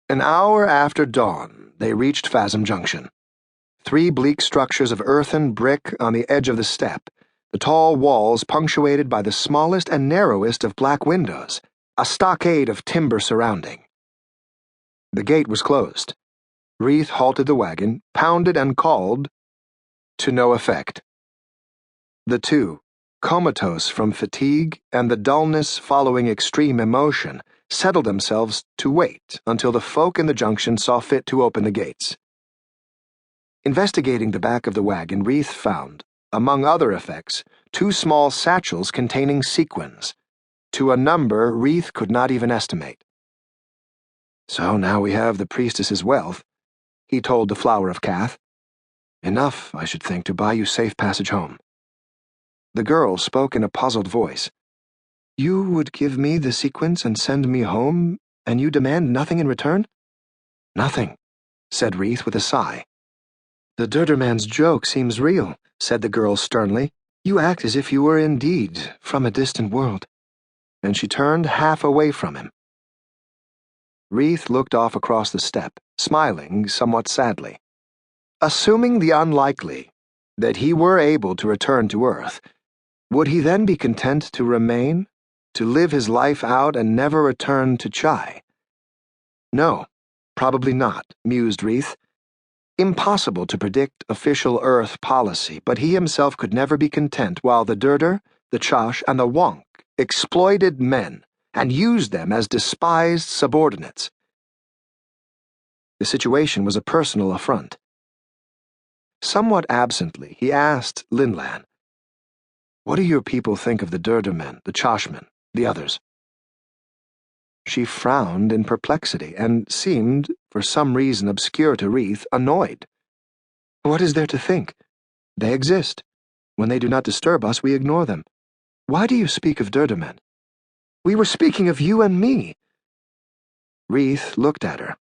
An hour after dawn, they reached Phasm Junction. 3 bleak structures of earthen brick on the edge of the steppe, the tall walls punctuated by the smallest and narrowest of black windows, a stockade of timber surrounding. The gate was closed. Reith halted the wagon, pounded and called, to no effect. The two, comatose from fatigue and the dullness following extreme emotion, settled themselves to wait until the folk in the junction saw fit to open the gates. Investigating the back of the wagon, Reith found, among other effects, 2 small satchels containing sequins, to a number Reith could not even estimate. "So now we have the priestess's wealth," he told the Flower of Cath. "Enough, I should think, to buy you safe passage home." The girl spoke in a puzzled voice. "You would give me the sequins and send me home, and you demand nothing in return?" "Nothing," said Reith with a sigh. "The Dirdir man's joke seems real," said the girl sternly. "You act as if you were indeed from a distant world." And she turned half away from him. Reith looked off across the steppe, smiling somewhat sadly. Assuming the unlikely, that he were able to return to Earth, would he then be content to remain, to live his life out and never return to Tschai? No, probably not, mused Reith. Impossible to predict official Earth policy, but he himself could never be content while the Dirdir, the Chasch, and the Wankh exploited men and used them as despised subordinates. The situation was a personal affront. Somewhat absently, he asked Linlan, "What do your people think of the Dirdir men, the Chashmen, the others?" She frowned in perplexity and seemed, for some reason obscure to Reith, annoyed. "What is there to think? They exist. When they do not disturb us, we ignore them. Why do you speak of Dirdir men? We were speaking of you and me." Reith looked at her.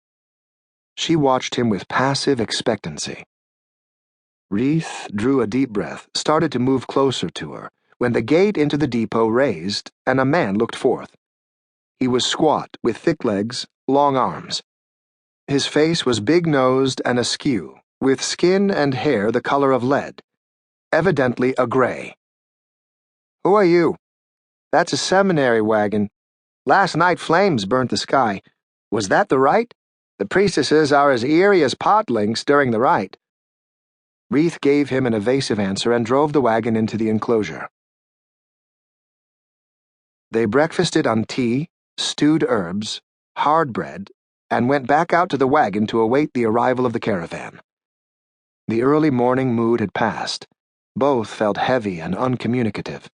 She watched him with passive expectancy. Reith drew a deep breath, started to move closer to her, when the gate into the depot raised and a man looked forth. He was squat, with thick legs, long arms. His face was big-nosed and askew, with skin and hair the color of lead, evidently a gray. "Who are you?" "That's a seminary wagon. Last night flames burnt the sky. Was that the rite? The priestesses are as eerie as potlinks during the rite." Reith gave him an evasive answer and drove the wagon into the enclosure. They breakfasted on tea, stewed herbs, hard bread, and went back out to the wagon to await the arrival of the caravan. The early morning mood had passed. Both felt heavy and uncommunicative.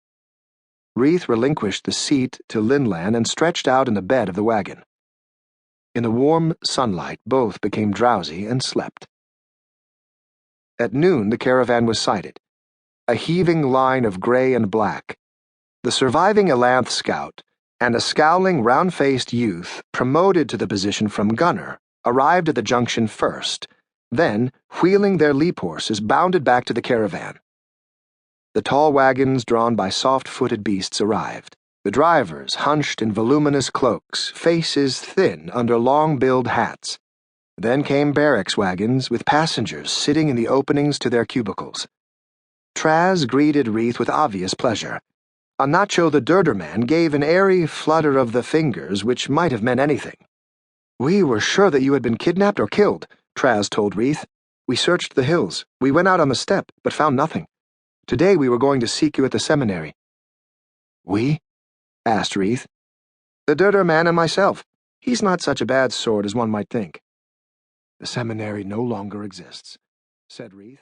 Reith relinquished the seat to Linlan and stretched out in the bed of the wagon. In the warm sunlight, both became drowsy and slept. At noon, the caravan was sighted, a heaving line of gray and black. The surviving Elanth scout and a scowling, round-faced youth promoted to the position from gunner arrived at the junction first, then, wheeling their leap horses, bounded back to the caravan. The tall wagons drawn by soft-footed beasts arrived, the drivers hunched in voluminous cloaks, faces thin under long-billed hats. Then came barracks wagons with passengers sitting in the openings to their cubicles. Traz greeted Reith with obvious pleasure. Anacho the Dirdir man gave an airy flutter of the fingers which might have meant anything. "We were sure that you had been kidnapped or killed," Traz told Reith. "We searched the hills. We went out on the steppe, but found nothing. Today we were going to seek you at the seminary." "We?" asked Reith. "The Dirdir man and myself. He's not such a bad sort as one might think." "The seminary no longer exists," said Reith.